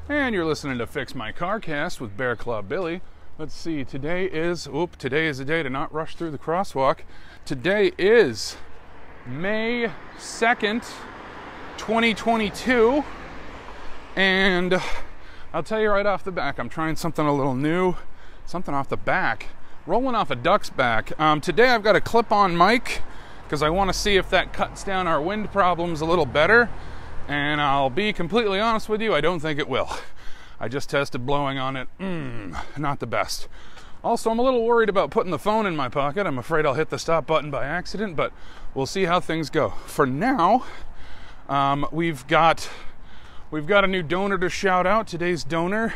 And you're listening to Fix My Carcast with Bear Claw Billie. Let's see, today is a day to not rush through the crosswalk. Today is May 2nd, 2022. And I'll tell you right off the back, I'm trying something a little new, something off the back, rolling off a duck's back. Today I've got a clip-on mic because I want to see if that cuts down our wind problems a little better. And I'll be completely honest with you, I don't think it will. I just tested blowing on it. Not the best. Also, I'm a little worried about putting the phone in my pocket. I'm afraid I'll hit the stop button by accident, but we'll see how things go. For now, we've got a new donor to shout out. Today's donor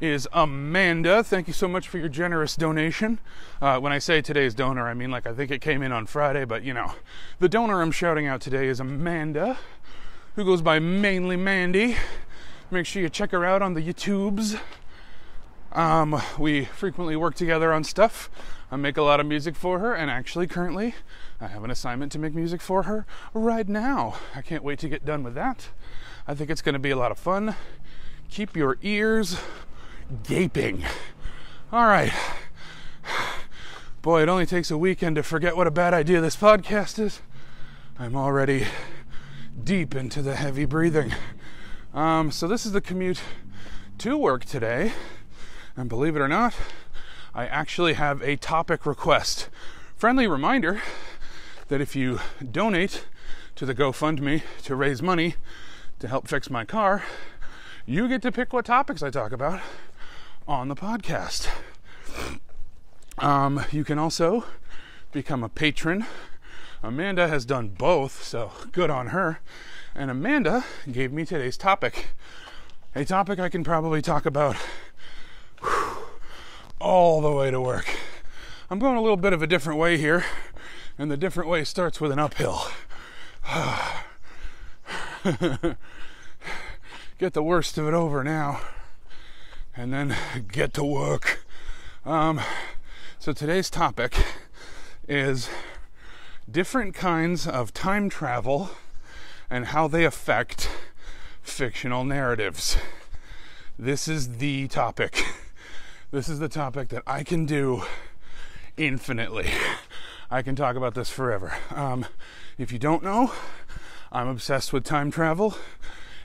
is Amanda. Thank you so much for your generous donation. When I say today's donor, I mean I think it came in on Friday, but the donor I'm shouting out today is Amanda, who goes by Mainely Mandy. Make sure you check her out on the YouTubes. We frequently work together on stuff. I make a lot of music for her, and actually currently I have an assignment to make music for her right now. I can't wait to get done with that. I think it's going to be a lot of fun. Keep your ears gaping. All right. Boy, it only takes a weekend to forget what a bad idea this podcast is. I'm already deep into the heavy breathing. So this is the commute to work today, and believe it or not, I actually have a topic request. Friendly reminder that if you donate to the GoFundMe to raise money to help fix my car, you get to pick what topics I talk about on the podcast. You can also become a patron. Amanda has done both, so good on her. And Amanda gave me today's topic. A topic I can probably talk about all the way to work. I'm going a little bit of a different way here, and the different way starts with an uphill. Get the worst of it over now, and then get to work. So today's topic is different kinds of time travel and how they affect fictional narratives. This is the topic. This is the topic that I can do infinitely. I can talk about this forever. If you don't know, I'm obsessed with time travel.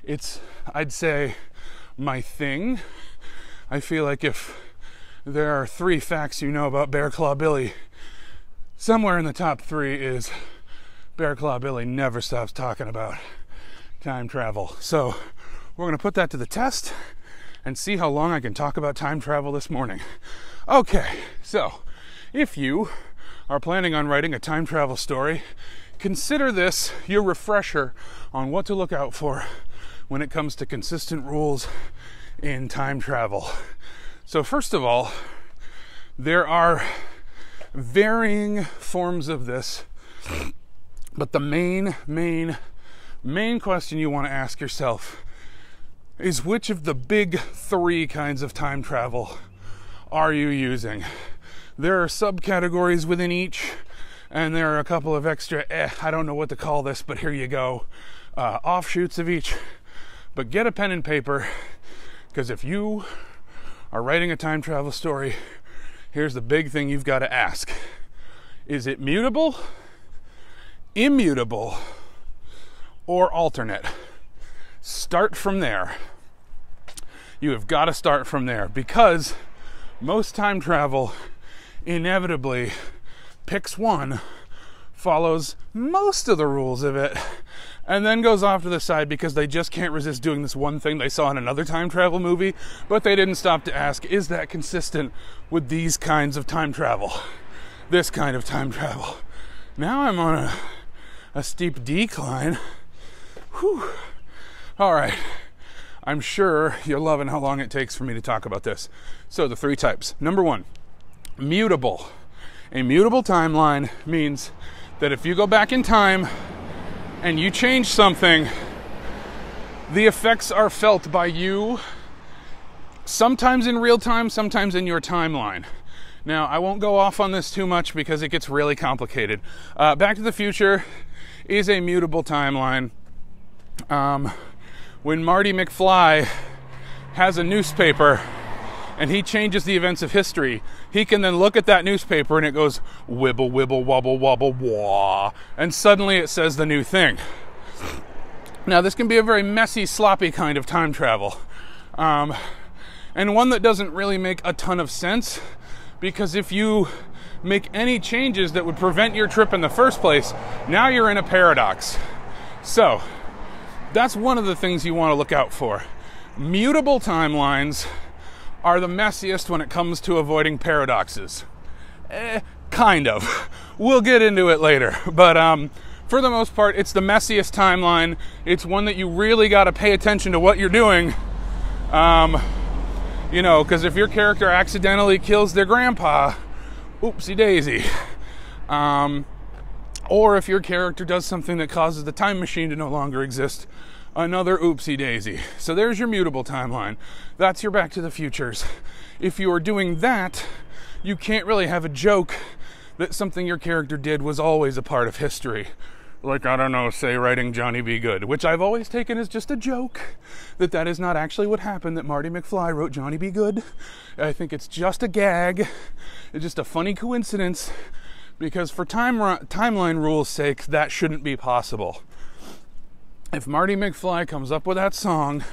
It's, I'd say, my thing. I feel like if there are 3 facts you know about Bear Claw Billie, somewhere in the top 3 is Bear Claw Billie never stops talking about time travel. So we're going to put that to the test and see how long I can talk about time travel this morning. Okay, so if you are planning on writing a time travel story, consider this your refresher on what to look out for when it comes to consistent rules in time travel. So first of all, there are varying forms of this, but the main question you want to ask yourself is, which of the big 3 kinds of time travel are you using? There are subcategories within each, and there are a couple of extra, I don't know what to call this, but here you go, offshoots of each. But get a pen and paper, because if you are writing a time travel story, here's the big thing you've got to ask. Is it mutable, immutable, or alternate? Start from there. You have got to start from there, because most time travel inevitably picks one, follows most of the rules of it, and then goes off to the side because they just can't resist doing this one thing they saw in another time travel movie, but they didn't stop to ask, is that consistent with these kinds of time travel? This kind of time travel. Now I'm on a steep decline. Whew. All right. I'm sure you're loving how long it takes for me to talk about this. So the 3 types. Number 1, mutable. A mutable timeline means that if you go back in time and you change something, the effects are felt by you, sometimes in real time, sometimes in your timeline. Now, I won't go off on this too much because it gets really complicated. Back to the Future is a mutable timeline. When Marty McFly has a newspaper and he changes the events of history, he can then look at that newspaper and it goes wibble, wibble, wobble, wobble, wah, and suddenly it says the new thing. Now, this can be a very messy, sloppy kind of time travel, and one that doesn't really make a ton of sense, because if you make any changes that would prevent your trip in the first place, now you're in a paradox. So, that's one of the things you want to look out for. Mutable timelines are the messiest when it comes to avoiding paradoxes. Kind of. We'll get into it later. But for the most part, it's the messiest timeline. It's one that you really got to pay attention to what you're doing. Because if your character accidentally kills their grandpa, oopsie daisy. Or if your character does something that causes the time machine to no longer exist, another oopsie daisy. So there's your mutable timeline. That's your Back to the Futures. If you are doing that, you can't really have a joke that something your character did was always a part of history. Like, I don't know, say writing Johnny Be Good, which I've always taken as just a joke, that is not actually what happened, that Marty McFly wrote Johnny Be Good. I think it's just a gag. It's just a funny coincidence, because for timeline rules' sake, that shouldn't be possible. If Marty McFly comes up with that song,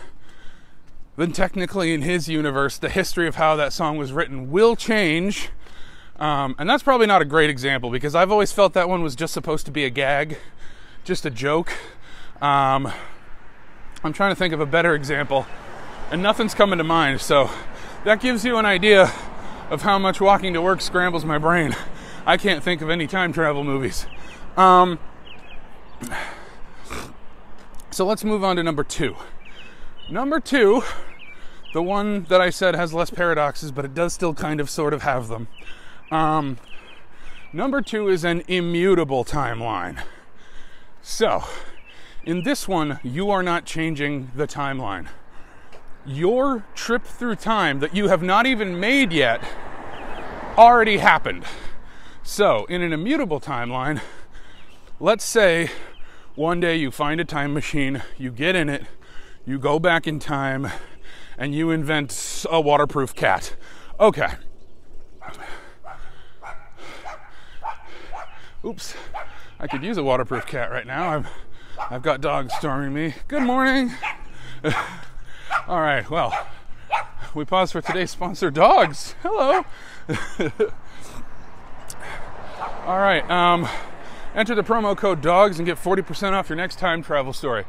then technically in his universe, the history of how that song was written will change. And that's probably not a great example, because I've always felt that one was just supposed to be a gag, just a joke. I'm trying to think of a better example, and nothing's coming to mind. So that gives you an idea of how much walking to work scrambles my brain. I can't think of any time travel movies. So let's move on to number 2. Number 2, the one that I said has less paradoxes, but it does still kind of sort of have them. Number 2 is an immutable timeline. So, in this one, you are not changing the timeline. Your trip through time that you have not even made yet already happened. So, in an immutable timeline, let's say one day you find a time machine, you get in it, you go back in time, and you invent a waterproof cat. Okay. Oops. I could use a waterproof cat right now. I've got dogs storming me. Good morning. All right, well, we pause for today's sponsor, dogs. Hello. All right, enter the promo code DOGS and get 40% off your next time travel story.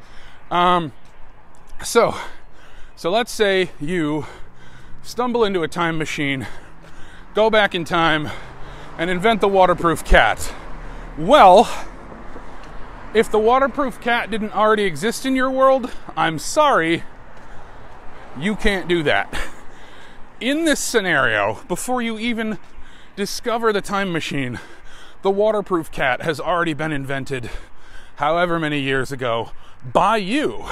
So let's say you stumble into a time machine, go back in time, and invent the waterproof cat. Well, if the waterproof cat didn't already exist in your world, I'm sorry, you can't do that. In this scenario, before you even discover the time machine, the waterproof cat has already been invented however many years ago by you.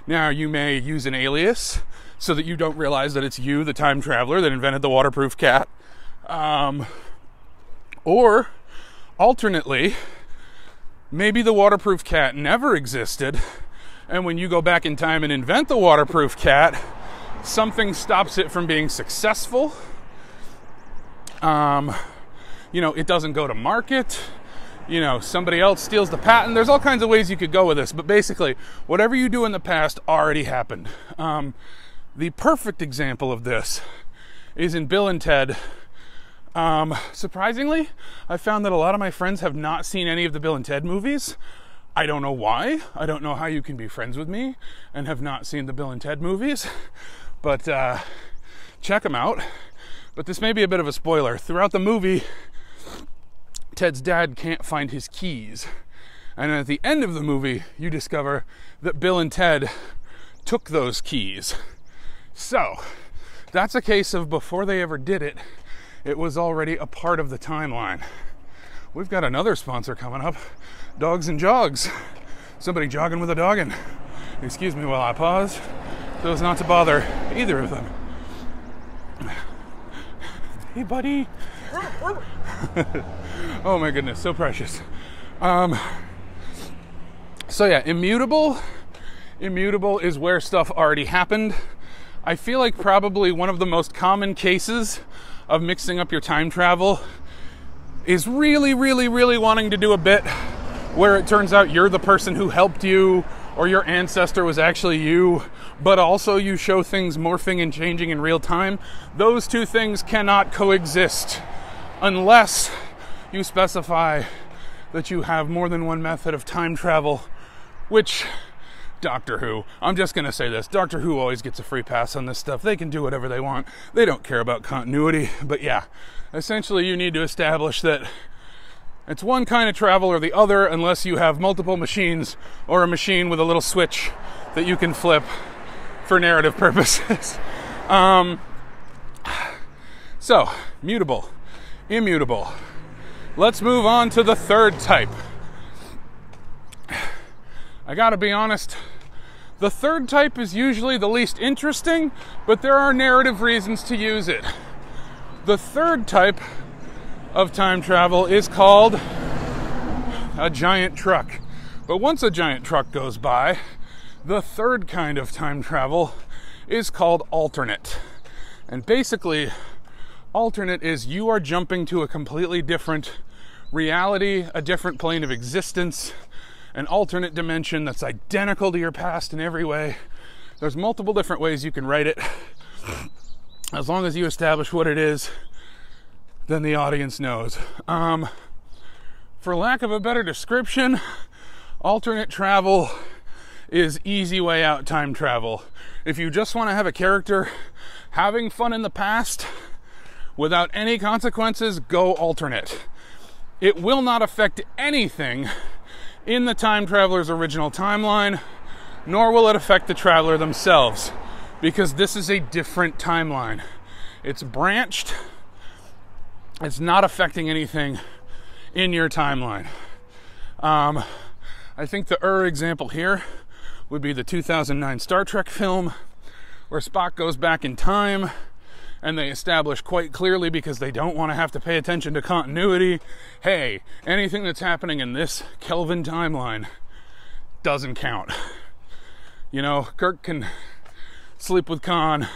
Now, you may use an alias so that you don't realize that it's you, the time traveler, that invented the waterproof cat. Or, alternately, maybe the waterproof cat never existed, and when you go back in time and invent the waterproof cat, something stops it from being successful. It doesn't go to market. Somebody else steals the patent. There's all kinds of ways you could go with this, but basically, whatever you do in the past already happened. The perfect example of this is in Bill and Ted. Surprisingly, I found that a lot of my friends have not seen any of the Bill and Ted movies. I don't know why. I don't know how you can be friends with me and have not seen the Bill and Ted movies, but check them out. But this may be a bit of a spoiler. Throughout the movie, Ted's dad can't find his keys. And at the end of the movie, you discover that Bill and Ted took those keys. So, that's a case of before they ever did it, it was already a part of the timeline. We've got another sponsor coming up, Dogs and Jogs. Somebody jogging with a doggin'. Excuse me while I pause, so as not to bother either of them. Hey, buddy. Oh my goodness, so precious. So yeah, immutable is where stuff already happened. I feel like probably one of the most common cases of mixing up your time travel is really, really, really wanting to do a bit where it turns out you're the person who helped you, or your ancestor was actually you, but also you show things morphing and changing in real time. Those two things cannot coexist unless you specify that you have more than one method of time travel, which Doctor Who, I'm just going to say this, Doctor Who always gets a free pass on this stuff. They can do whatever they want. They don't care about continuity. But yeah, essentially you need to establish that it's one kind of travel or the other, unless you have multiple machines or a machine with a little switch that you can flip for narrative purposes. So, mutable, immutable. Let's move on to the third type. I gotta be honest, the third type is usually the least interesting, but there are narrative reasons to use it. The third type of time travel is called a giant truck. But once a giant truck goes by, the third kind of time travel is called alternate. And basically, alternate is you are jumping to a completely different reality, a different plane of existence, an alternate dimension that's identical to your past in every way. There's multiple different ways you can write it. As long as you establish what it is, then the audience knows. For lack of a better description, alternate travel is easy way out time travel. If you just want to have a character having fun in the past without any consequences, go alternate. It will not affect anything in the time traveler's original timeline, nor will it affect the traveler themselves, because this is a different timeline. It's branched. It's not affecting anything in your timeline. I think the example here would be the 2009 Star Trek film, where Spock goes back in time, and they establish quite clearly, because they don't want to have to pay attention to continuity, hey, anything that's happening in this Kelvin timeline doesn't count. You know, Kirk can sleep with Khan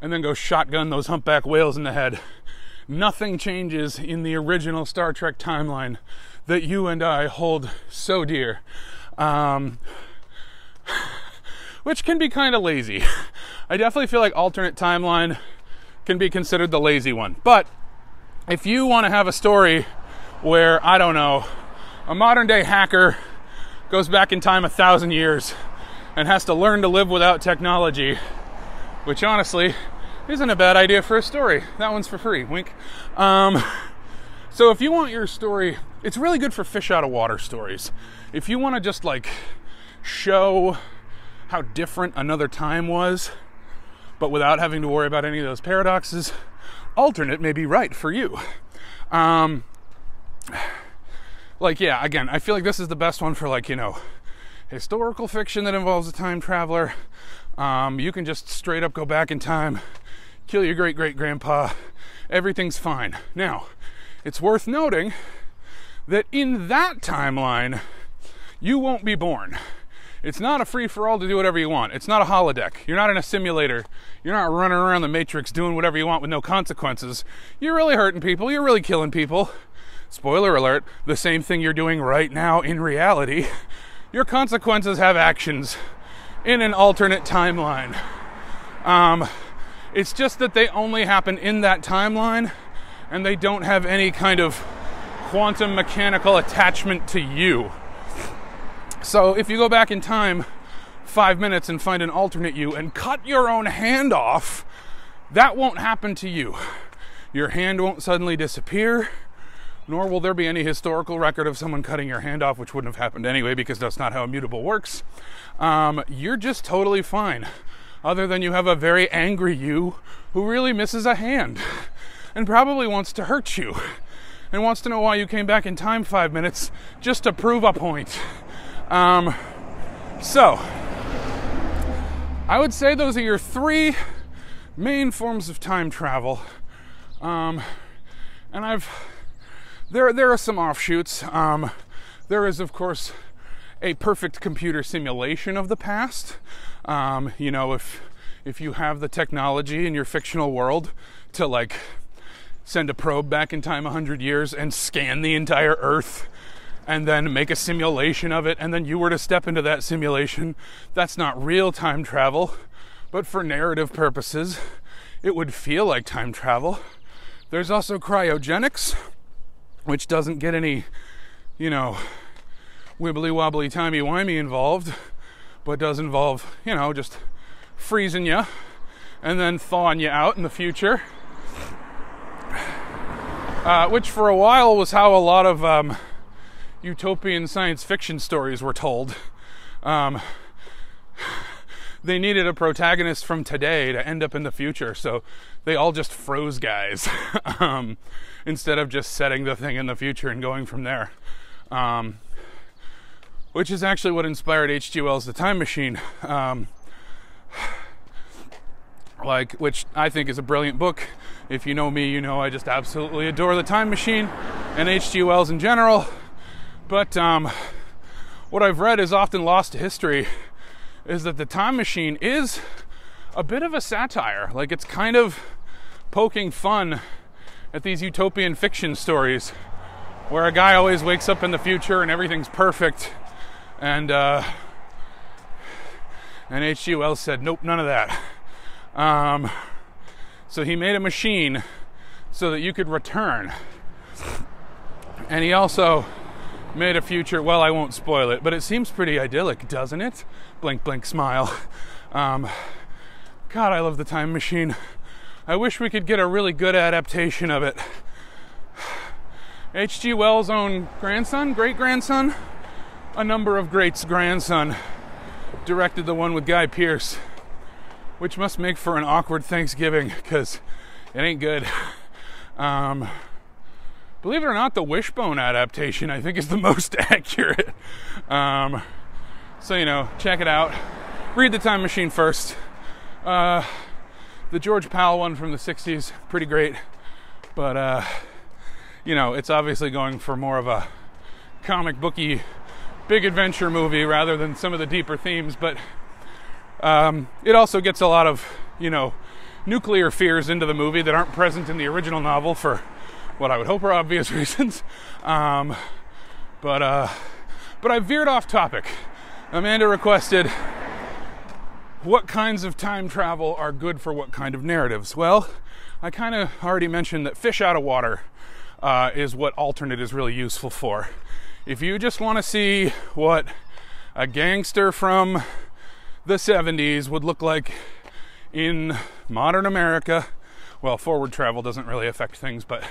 and then go shotgun those humpback whales in the head. Nothing changes in the original Star Trek timeline that you and I hold so dear. Which can be kind of lazy. I definitely feel like alternate timeline can be considered the lazy one. But if you want to have a story where, I don't know, a modern day hacker goes back in time 1,000 years and has to learn to live without technology, which honestly isn't a bad idea for a story. That one's for free, wink. So if you want your story, it's really good for fish out of water stories. If you want to just like show how different another time was, but without having to worry about any of those paradoxes, alternate may be right for you. Like, yeah, again, I feel like this is the best one for, like, you know, historical fiction that involves a time traveler. You can just straight up go back in time, kill your great-great-grandpa, everything's fine. Now, it's worth noting that in that timeline, you won't be born. It's not a free-for-all to do whatever you want. It's not a holodeck. You're not in a simulator. You're not running around the Matrix doing whatever you want with no consequences. You're really hurting people. You're really killing people. Spoiler alert, the same thing you're doing right now in reality. Your consequences have actions in an alternate timeline. It's just that they only happen in that timeline, and they don't have any kind of quantum mechanical attachment to you. So if you go back in time 5 minutes and find an alternate you and cut your own hand off, that won't happen to you. Your hand won't suddenly disappear, nor will there be any historical record of someone cutting your hand off, which wouldn't have happened anyway, because that's not how immutable works. You're just totally fine, other than you have a very angry you who really misses a hand and probably wants to hurt you and wants to know why you came back in time 5 minutes just to prove a point. So, I would say those are your three main forms of time travel. And there are some offshoots. There is, of course, a perfect computer simulation of the past. You know, if if you have the technology in your fictional world to like send a probe back in time 100 years and scan the entire Earth and then make a simulation of it, and then you were to step into that simulation, that's not real time travel, but for narrative purposes, it would feel like time travel. There's also cryogenics, which doesn't get any, you know, wibbly wobbly timey wimey involved, but does involve, you know, just freezing you and then thawing you out in the future. Which for a while was how a lot of utopian science fiction stories were told. They needed a protagonist from today to end up in the future, so they all just froze guys instead of just setting the thing in the future and going from there. Which is actually what inspired H.G. Wells' The Time Machine, which I think is a brilliant book. If you know me, you know I just absolutely adore The Time Machine and H.G. Wells in general. But what I've read is often lost to history is that The Time Machine is a bit of a satire. Like, it's kind of poking fun at these utopian fiction stories where a guy always wakes up in the future and everything's perfect, and H.G. Wells said, nope, none of that. So he made a machine so that you could return. And he also made a future, well, I won't spoil it, but it seems pretty idyllic, doesn't it? Blink, blink, smile. God, I love The Time Machine. I wish we could get a really good adaptation of it. H.G. Wells' own grandson, great-grandson, a number of greats' grandson, directed the one with Guy Pearce, which must make for an awkward Thanksgiving, because it ain't good. Believe it or not, the Wishbone adaptation, I think, is the most accurate. So, you know, check it out. Read The Time Machine first. The George Powell one from the 60s, pretty great. But, you know, it's obviously going for more of a comic booky, big adventure movie rather than some of the deeper themes. But it also gets a lot of, you know, nuclear fears into the movie that aren't present in the original novel for what I would hope are obvious reasons. But I veered off topic. Amanda requested, what kinds of time travel are good for what kind of narratives? Well, I kind of already mentioned that fish out of water is what alternate is really useful for. If you just want to see what a gangster from the 70s would look like in modern America, well, forward travel doesn't really affect things, but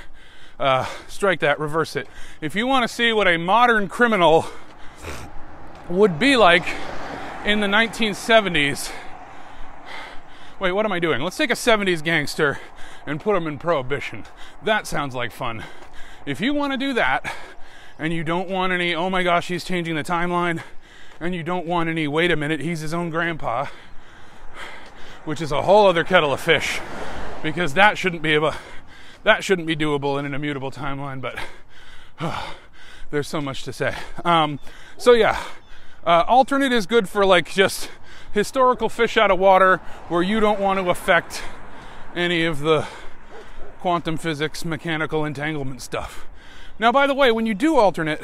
strike that, reverse it. If you want to see what a modern criminal would be like in the 1970s, wait, what am I doing? Let's take a 70s gangster and put him in Prohibition. That sounds like fun. If you want to do that, and you don't want any, oh my gosh, he's changing the timeline, and you don't want any, wait a minute, he's his own grandpa, which is a whole other kettle of fish, because that shouldn't be doable in an immutable timeline, but there's so much to say. So yeah, alternate is good for like just historical fish out of water where you don't want to affect any of the quantum physics, mechanical entanglement stuff. Now, by the way, when you do alternate,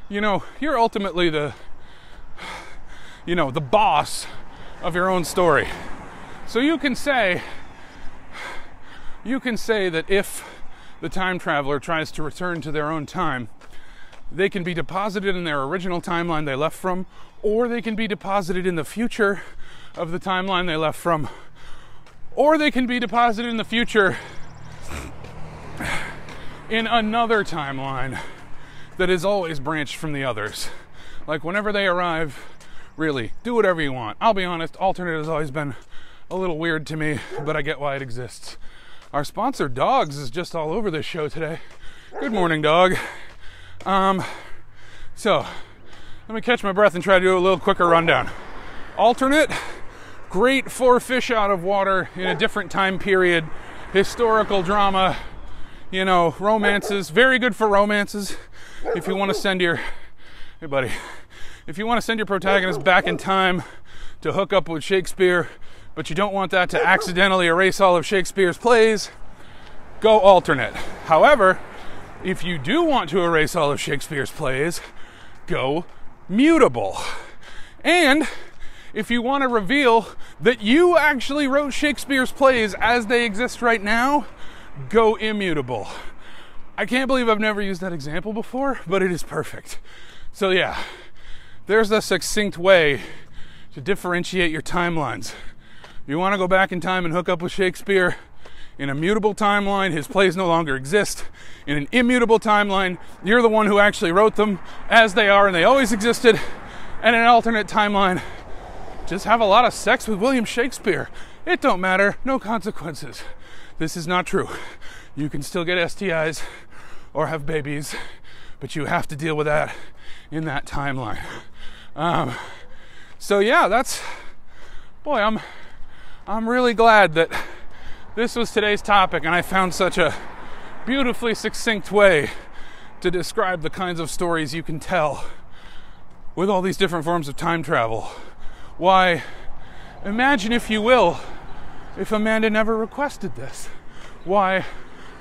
you know, you're ultimately the boss of your own story. So you can say that if the time traveler tries to return to their own time, they can be deposited in their original timeline they left from, or they can be deposited in the future of the timeline they left from, or they can be deposited in the future in another timeline that is always branched from the others. Like, whenever they arrive, really, do whatever you want. I'll be honest, alternate has always been a little weird to me, but I get why it exists. Our sponsor, Dogs, is just all over this show today. Good morning, dog. So, let me catch my breath and try to do a little quicker rundown. Alternate, great for fish out of water in a different time period, historical drama, you know, romances, very good for romances. If you want to send your, hey buddy, if you want to send your protagonist back in time to hook up with Shakespeare, but you don't want that to accidentally erase all of Shakespeare's plays, go alternate. However, if you do want to erase all of Shakespeare's plays, go mutable. And if you want to reveal that you actually wrote Shakespeare's plays as they exist right now, go immutable. I can't believe I've never used that example before, but it is perfect. So yeah, there's a succinct way to differentiate your timelines. You want to go back in time and hook up with Shakespeare? In a mutable timeline, his plays no longer exist. In an immutable timeline, you're the one who actually wrote them as they are and they always existed. And in an alternate timeline, just have a lot of sex with William Shakespeare. It don't matter, no consequences. This is not true. You can still get STIs or have babies, but you have to deal with that in that timeline. So yeah, I'm really glad that this was today's topic, and I found such a beautifully succinct way to describe the kinds of stories you can tell with all these different forms of time travel. Why, imagine, if you will, if Amanda never requested this. Why,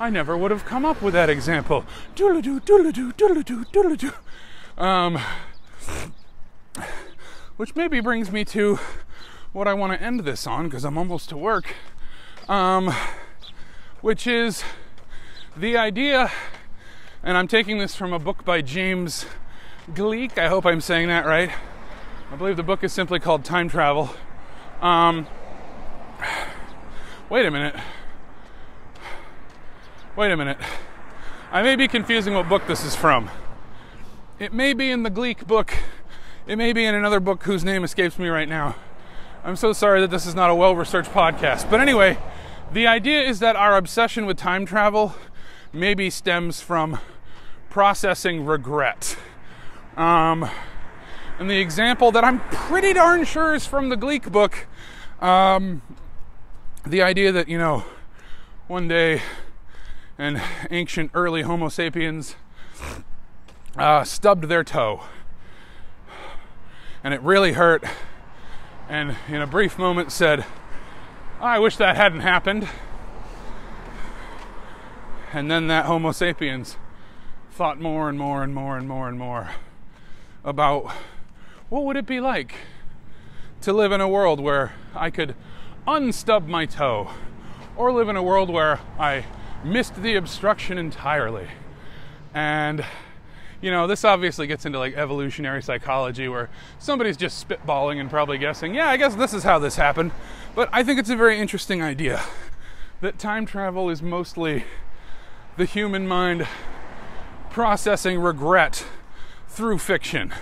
I never would have come up with that example. Doodle-doo, doodle-doo, doodle-doo, doodle-doo. Which maybe brings me to what I want to end this on, because I'm almost to work. Which is the idea, and I'm taking this from a book by James Gleick. I hope I'm saying that right. I believe the book is simply called Time Travel. Wait a minute. I may be confusing what book this is from. It may be in the Gleick book. It may be in another book whose name escapes me right now. I'm so sorry that this is not a well-researched podcast. But anyway, the idea is that our obsession with time travel maybe stems from processing regret. And the example that I'm pretty darn sure is from the Gleick book, the idea that, one day an ancient early Homo sapiens stubbed their toe. And it really hurt. And in a brief moment said, I wish that hadn't happened. And then that Homo sapiens thought more and more and more and more and more about what would it be like to live in a world where I could unstub my toe, or live in a world where I missed the obstruction entirely. And this obviously gets into like evolutionary psychology, where somebody's just spitballing and probably guessing, yeah, I guess this is how this happened. But I think it's a very interesting idea that time travel is mostly the human mind processing regret through fiction,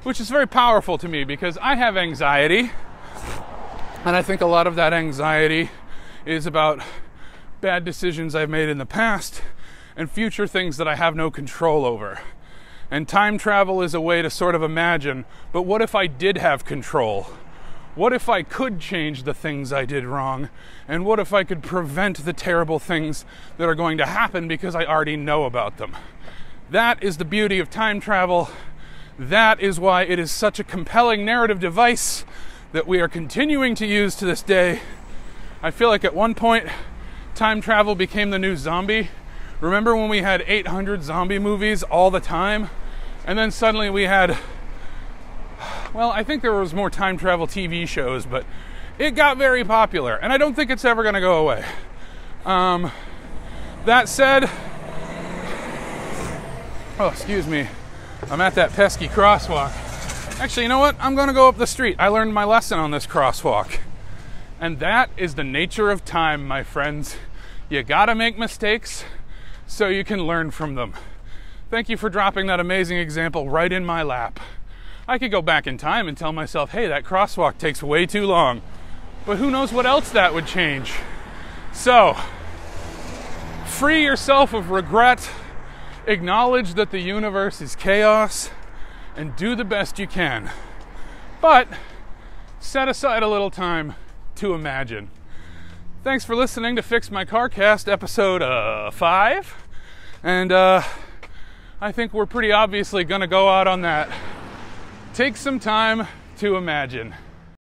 which is very powerful to me because I have anxiety, and I think a lot of that anxiety is about bad decisions I've made in the past and future things that I have no control over. And time travel is a way to sort of imagine, but what if I did have control? What if I could change the things I did wrong? And what if I could prevent the terrible things that are going to happen because I already know about them? That is the beauty of time travel. That is why it is such a compelling narrative device that we are continuing to use to this day. I feel like at one point, time travel became the new zombie. Remember when we had 800 zombie movies all the time? And then suddenly we had, well, I think there was more time travel TV shows, but it got very popular, and I don't think it's ever going to go away. That said, oh, excuse me, I'm at that pesky crosswalk. Actually, you know what? I'm going to go up the street. I learned my lesson on this crosswalk. And that is the nature of time, my friends. You gotta make mistakes so you can learn from them. Thank you for dropping that amazing example right in my lap. I could go back in time and tell myself, hey, that crosswalk takes way too long. But who knows what else that would change? So, free yourself of regret, acknowledge that the universe is chaos, and do the best you can. But set aside a little time to imagine. Thanks for listening to Fix My Carcast episode 5. And I think we're pretty obviously going to go out on that. Take some time to imagine.